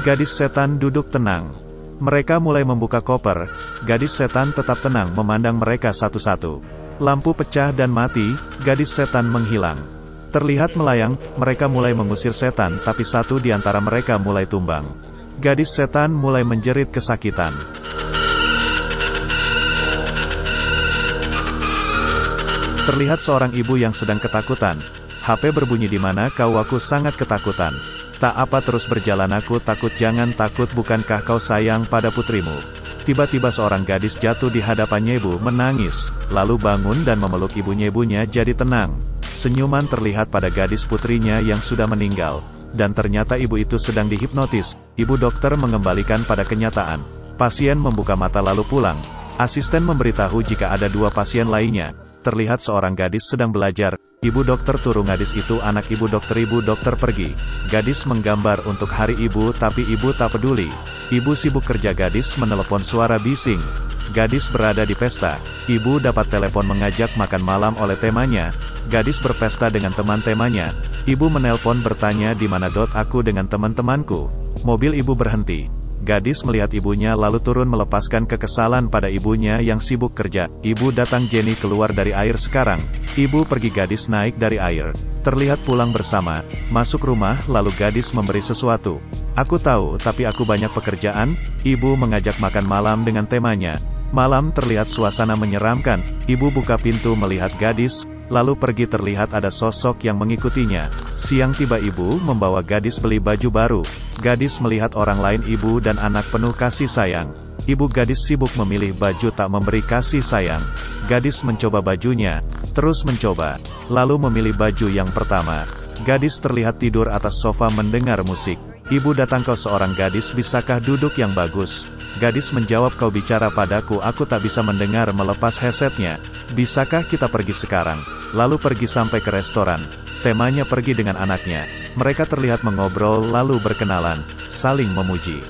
Gadis setan duduk tenang. Mereka mulai membuka koper. Gadis setan tetap tenang memandang mereka satu-satu. Lampu pecah dan mati, gadis setan menghilang. Terlihat melayang, mereka mulai mengusir setan tapi satu di antara mereka mulai tumbang. Gadis setan mulai menjerit kesakitan. Terlihat seorang ibu yang sedang ketakutan. HP berbunyi di mana kau, aku sangat ketakutan. Tak apa terus berjalan, aku takut. Jangan takut, bukankah kau sayang pada putrimu? Tiba-tiba seorang gadis jatuh di hadapannya, ibu menangis, lalu bangun dan memeluk ibunya. Ibunya jadi tenang. Senyuman terlihat pada gadis putrinya yang sudah meninggal. Dan ternyata ibu itu sedang dihipnotis. Ibu dokter mengembalikan pada kenyataan. Pasien membuka mata lalu pulang. Asisten memberitahu jika ada 2 pasien lainnya. Terlihat seorang gadis sedang belajar. Ibu dokter turun, gadis itu anak ibu dokter. Ibu dokter pergi. Gadis menggambar untuk hari ibu tapi ibu tak peduli. Ibu sibuk kerja. Gadis menelepon, suara bising. Gadis berada di pesta. Ibu dapat telepon mengajak makan malam oleh temannya. Gadis berpesta dengan teman-temannya. Ibu menelpon bertanya di mana aku dengan teman-temanku. Mobil ibu berhenti. Gadis melihat ibunya lalu turun melepaskan kekesalan pada ibunya yang sibuk kerja. Ibu datang, Jenny keluar dari air sekarang. Ibu pergi, gadis naik dari air. Terlihat pulang bersama. Masuk rumah lalu gadis memberi sesuatu. Aku tahu tapi aku banyak pekerjaan. Ibu mengajak makan malam dengan temannya. Malam terlihat suasana menyeramkan. Ibu buka pintu melihat gadis, lalu pergi. Terlihat ada sosok yang mengikutinya. Siang tiba, ibu membawa gadis beli baju baru. Gadis melihat orang lain, ibu dan anak penuh kasih sayang. Ibu gadis sibuk memilih baju, tak memberi kasih sayang. Gadis mencoba bajunya, terus mencoba, lalu memilih baju yang pertama. Gadis terlihat tidur atas sofa mendengar musik. Ibu datang, kau seorang gadis, bisakah duduk yang bagus? Gadis menjawab, kau bicara padaku, aku tak bisa mendengar. Melepas headsetnya. Bisakah kita pergi sekarang? Lalu pergi sampai ke restoran. Temanya pergi dengan anaknya. Mereka terlihat mengobrol lalu berkenalan, saling memuji.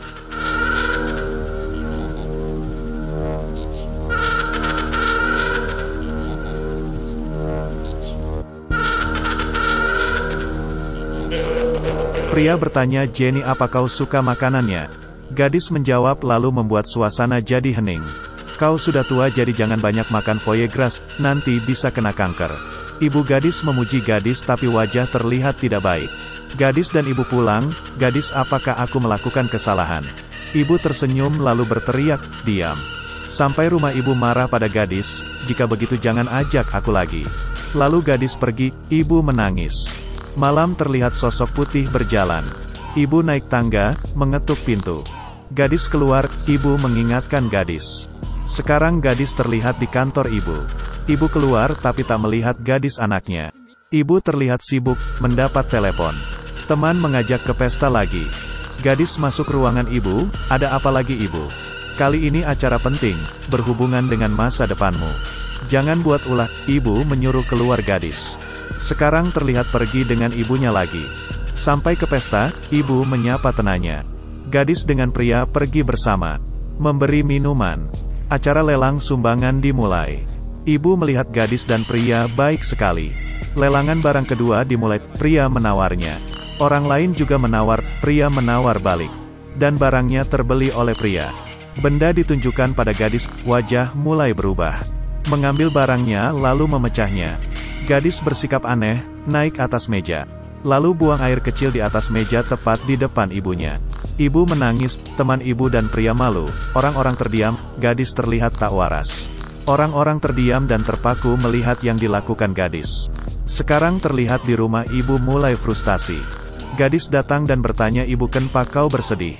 Pria bertanya, Jenny, apa kau suka makanannya? Gadis menjawab lalu membuat suasana jadi hening. Kau sudah tua jadi jangan banyak makan foie gras, nanti bisa kena kanker. Ibu gadis memuji gadis tapi wajah terlihat tidak baik. Gadis dan ibu pulang. Gadis, apakah aku melakukan kesalahan? Ibu tersenyum lalu berteriak, diam. Sampai rumah ibu marah pada gadis, jika begitu jangan ajak aku lagi. Lalu gadis pergi, ibu menangis. Malam terlihat sosok putih berjalan. Ibu naik tangga, mengetuk pintu. Gadis keluar, ibu mengingatkan gadis. Sekarang gadis terlihat di kantor ibu. Ibu keluar tapi tak melihat gadis anaknya. Ibu terlihat sibuk, mendapat telepon. Teman mengajak ke pesta lagi. Gadis masuk ruangan ibu, ada apa lagi ibu? Kali ini acara penting, berhubungan dengan masa depanmu. Jangan buat ulah, ibu menyuruh keluar gadis. Sekarang terlihat pergi dengan ibunya lagi. Sampai ke pesta, ibu menyapa tenanya. Gadis dengan pria pergi bersama. Memberi minuman. Acara lelang sumbangan dimulai. Ibu melihat gadis dan pria baik sekali. Lelangan barang kedua dimulai, pria menawarnya. Orang lain juga menawar, pria menawar balik. Dan barangnya terbeli oleh pria. Benda ditunjukkan pada gadis, wajah mulai berubah. Mengambil barangnya lalu memecahnya. Gadis bersikap aneh, naik atas meja. Lalu buang air kecil di atas meja tepat di depan ibunya. Ibu menangis, teman ibu dan pria malu. Orang-orang terdiam, gadis terlihat tak waras. Orang-orang terdiam dan terpaku melihat yang dilakukan gadis. Sekarang terlihat di rumah ibu mulai frustasi. Gadis datang dan bertanya, ibu, kenapa kau bersedih?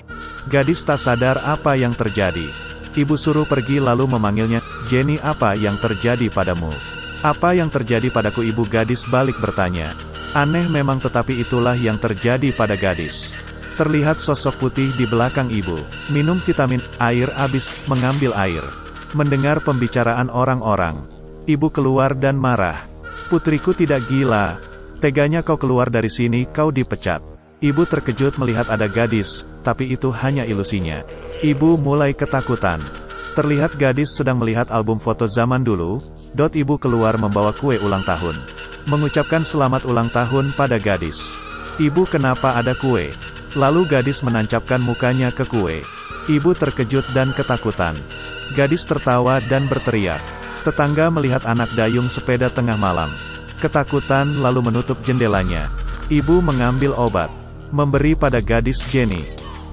Gadis tak sadar apa yang terjadi. Ibu suruh pergi lalu memanggilnya, Jenny, apa yang terjadi padamu? Apa yang terjadi padaku? Ibu gadis balik bertanya. Aneh memang tetapi itulah yang terjadi pada gadis. Terlihat sosok putih di belakang ibu. Minum vitamin, air habis, mengambil air. Mendengar pembicaraan orang-orang. Ibu keluar dan marah. Putriku tidak gila. Teganya kau keluar dari sini, kau dipecat. Ibu terkejut melihat ada gadis, tapi itu hanya ilusinya. Ibu mulai ketakutan. Terlihat gadis sedang melihat album foto zaman dulu. Ibu keluar membawa kue ulang tahun. Mengucapkan selamat ulang tahun pada gadis. Ibu, kenapa ada kue? Lalu gadis menancapkan mukanya ke kue. Ibu terkejut dan ketakutan. Gadis tertawa dan berteriak. Tetangga melihat anak dayung sepeda tengah malam. Ketakutan lalu menutup jendelanya. Ibu mengambil obat. Memberi pada gadis Jenny.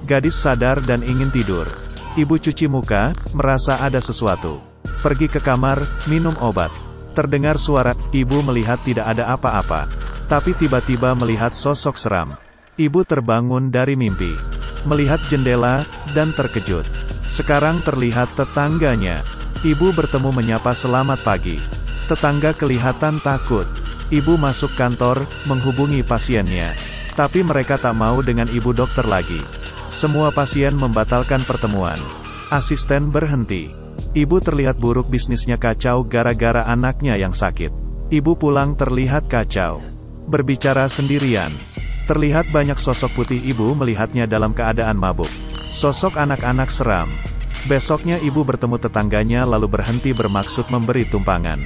Gadis sadar dan ingin tidur. Ibu cuci muka, merasa ada sesuatu. Pergi ke kamar, minum obat. Terdengar suara, ibu melihat tidak ada apa-apa. Tapi tiba-tiba melihat sosok seram. Ibu terbangun dari mimpi. Melihat jendela, dan terkejut. Sekarang terlihat tetangganya. Ibu bertemu menyapa selamat pagi. Tetangga kelihatan takut. Ibu masuk kantor, menghubungi pasiennya. Tapi mereka tak mau dengan ibu dokter lagi. Semua pasien membatalkan pertemuan. Asisten berhenti. Ibu terlihat buruk, bisnisnya kacau gara-gara anaknya yang sakit. Ibu pulang terlihat kacau. Berbicara sendirian. Terlihat banyak sosok putih, ibu melihatnya dalam keadaan mabuk. Sosok anak-anak seram. Besoknya ibu bertemu tetangganya lalu berhenti bermaksud memberi tumpangan.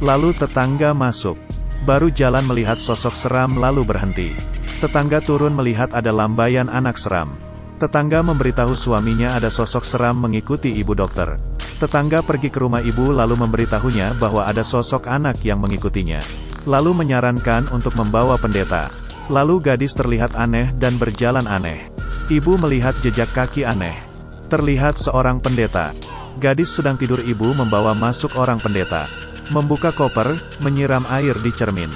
Lalu tetangga masuk. Baru jalan melihat sosok seram lalu berhenti. Tetangga turun melihat ada lambaian anak seram. Tetangga memberitahu suaminya ada sosok seram mengikuti ibu dokter. Tetangga pergi ke rumah ibu lalu memberitahunya bahwa ada sosok anak yang mengikutinya. Lalu menyarankan untuk membawa pendeta. Lalu gadis terlihat aneh dan berjalan aneh. Ibu melihat jejak kaki aneh. Terlihat seorang pendeta. Gadis sedang tidur, ibu membawa masuk orang pendeta. Membuka koper, menyiram air di cermin.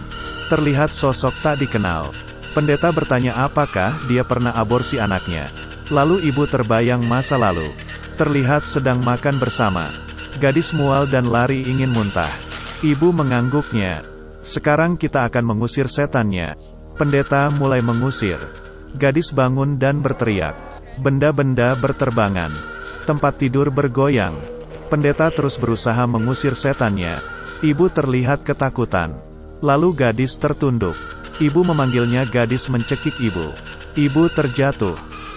Terlihat sosok tak dikenal. Pendeta bertanya apakah dia pernah aborsi anaknya. Lalu ibu terbayang masa lalu. Terlihat sedang makan bersama. Gadis mual dan lari ingin muntah. Ibu mengangguknya. Sekarang kita akan mengusir setannya. Pendeta mulai mengusir. Gadis bangun dan berteriak. Benda-benda berterbangan. Tempat tidur bergoyang. Pendeta terus berusaha mengusir setannya. Ibu terlihat ketakutan. Lalu gadis tertunduk. Ibu memanggilnya, gadis mencekik ibu. Ibu terjatuh.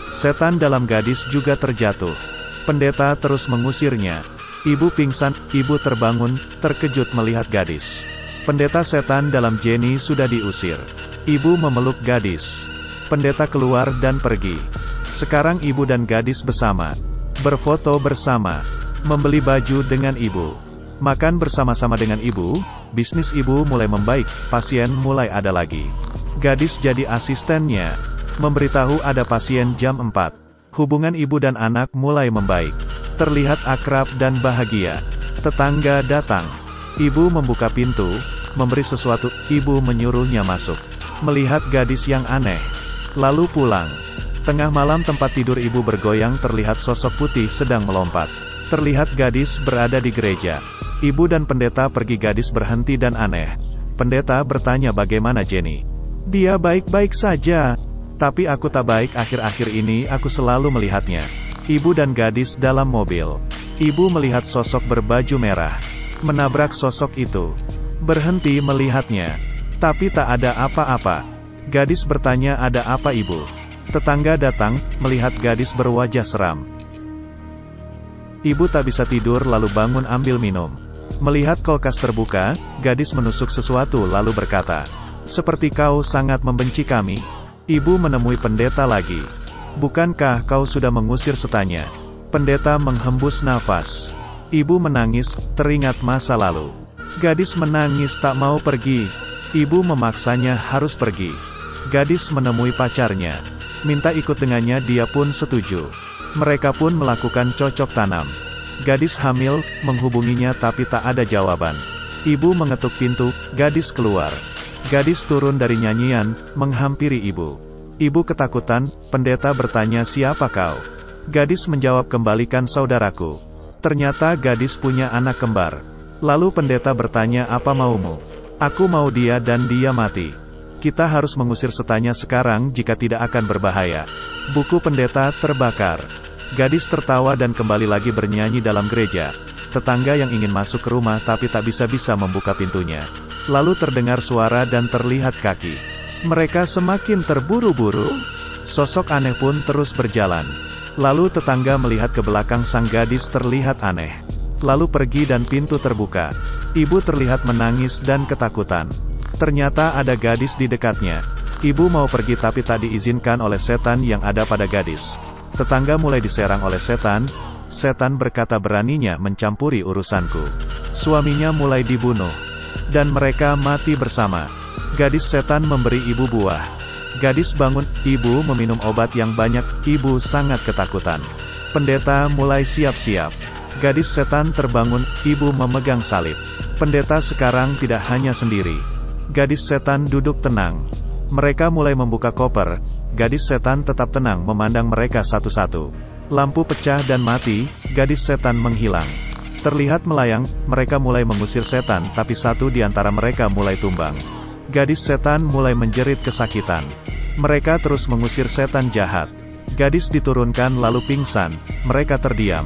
Setan dalam gadis juga terjatuh. Pendeta terus mengusirnya. Ibu pingsan, ibu terbangun, terkejut melihat gadis. Pendeta setan dalam Jenny sudah diusir. Ibu memeluk gadis. Pendeta keluar dan pergi. Sekarang ibu dan gadis bersama. Berfoto bersama. Membeli baju dengan ibu. Makan bersama-sama dengan ibu. Bisnis ibu mulai membaik, pasien mulai ada lagi. Gadis jadi asistennya. Memberitahu ada pasien jam 4. Hubungan ibu dan anak mulai membaik. Terlihat akrab dan bahagia. Tetangga datang. Ibu membuka pintu, memberi sesuatu, ibu menyuruhnya masuk. Melihat gadis yang aneh. Lalu pulang. Tengah malam tempat tidur ibu bergoyang, terlihat sosok putih sedang melompat. Terlihat gadis berada di gereja. Ibu dan pendeta pergi, gadis berhenti dan aneh. Pendeta bertanya bagaimana Jenny. Dia baik-baik saja. Tapi aku tak baik, akhir-akhir ini aku selalu melihatnya. Ibu dan gadis dalam mobil. Ibu melihat sosok berbaju merah. Menabrak sosok itu. Berhenti melihatnya. Tapi tak ada apa-apa. Gadis bertanya ada apa ibu. Tetangga datang, melihat gadis berwajah seram. Ibu tak bisa tidur lalu bangun ambil minum. Melihat kulkas terbuka, gadis menusuk sesuatu lalu berkata, seperti kau sangat membenci kami. Ibu menemui pendeta lagi. Bukankah kau sudah mengusir setannya? Pendeta menghembus nafas. Ibu menangis, teringat masa lalu. Gadis menangis tak mau pergi. Ibu memaksanya harus pergi. Gadis menemui pacarnya. Minta ikut dengannya, dia pun setuju. Mereka pun melakukan cocok tanam. Gadis hamil, menghubunginya tapi tak ada jawaban. Ibu mengetuk pintu, gadis keluar. Gadis turun dari nyanyian, menghampiri ibu. Ibu ketakutan, pendeta bertanya siapa kau? Gadis menjawab kembalikan saudaraku. Ternyata gadis punya anak kembar. Lalu pendeta bertanya apa maumu? Aku mau dia dan dia mati. Kita harus mengusir setannya sekarang jika tidak akan berbahaya. Buku pendeta terbakar. Gadis tertawa dan kembali lagi bernyanyi dalam gereja. Tetangga yang ingin masuk ke rumah tapi tak bisa-bisa membuka pintunya. Lalu terdengar suara dan terlihat kaki. Mereka semakin terburu-buru. Sosok aneh pun terus berjalan. Lalu tetangga melihat ke belakang, sang gadis terlihat aneh. Lalu pergi dan pintu terbuka. Ibu terlihat menangis dan ketakutan. Ternyata ada gadis di dekatnya. Ibu mau pergi tapi tak diizinkan oleh setan yang ada pada gadis. Tetangga mulai diserang oleh setan. Setan berkata beraninya mencampuri urusanku. Suaminya mulai dibunuh. Dan mereka mati bersama. Gadis setan memberi ibu buah. Gadis bangun, ibu meminum obat yang banyak, ibu sangat ketakutan. Pendeta mulai siap-siap. Gadis setan terbangun, ibu memegang salib. Pendeta sekarang tidak hanya sendiri. Gadis setan duduk tenang. Mereka mulai membuka koper. Gadis setan tetap tenang memandang mereka satu-satu. Lampu pecah dan mati, gadis setan menghilang. Terlihat melayang, mereka mulai mengusir setan tapi satu di antara mereka mulai tumbang. Gadis setan mulai menjerit kesakitan. Mereka terus mengusir setan jahat. Gadis diturunkan lalu pingsan, mereka terdiam.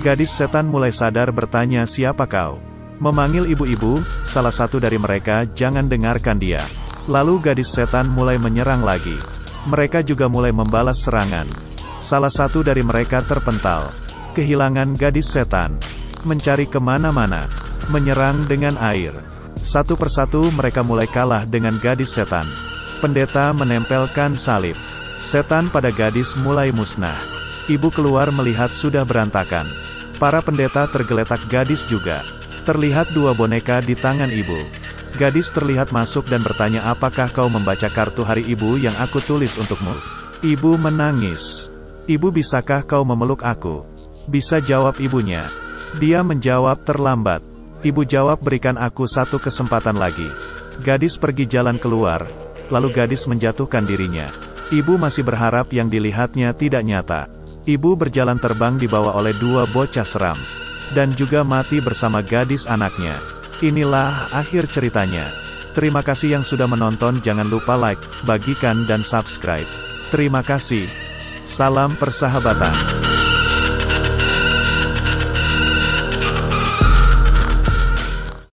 Gadis setan mulai sadar bertanya siapa kau? Memanggil ibu-ibu, salah satu dari mereka jangan dengarkan dia. Lalu gadis setan mulai menyerang lagi. Mereka juga mulai membalas serangan. Salah satu dari mereka terpental. Kehilangan gadis setan. Mencari kemana-mana. Menyerang dengan air. Satu persatu mereka mulai kalah dengan gadis setan. Pendeta menempelkan salib. Setan pada gadis mulai musnah. Ibu keluar melihat sudah berantakan. Para pendeta tergeletak gadis juga. Terlihat dua boneka di tangan ibu. Gadis terlihat masuk dan bertanya apakah kau membaca kartu hari ibu yang aku tulis untukmu? Ibu menangis. Ibu bisakah kau memeluk aku? Bisa jawab ibunya. Dia menjawab terlambat. Ibu jawab berikan aku satu kesempatan lagi. Gadis pergi jalan keluar. Lalu gadis menjatuhkan dirinya. Ibu masih berharap yang dilihatnya tidak nyata. Ibu berjalan terbang dibawa oleh dua bocah seram. Dan juga mati bersama gadis anaknya. Inilah akhir ceritanya. Terima kasih yang sudah menonton, jangan lupa like, bagikan dan subscribe. Terima kasih. Salam persahabatan.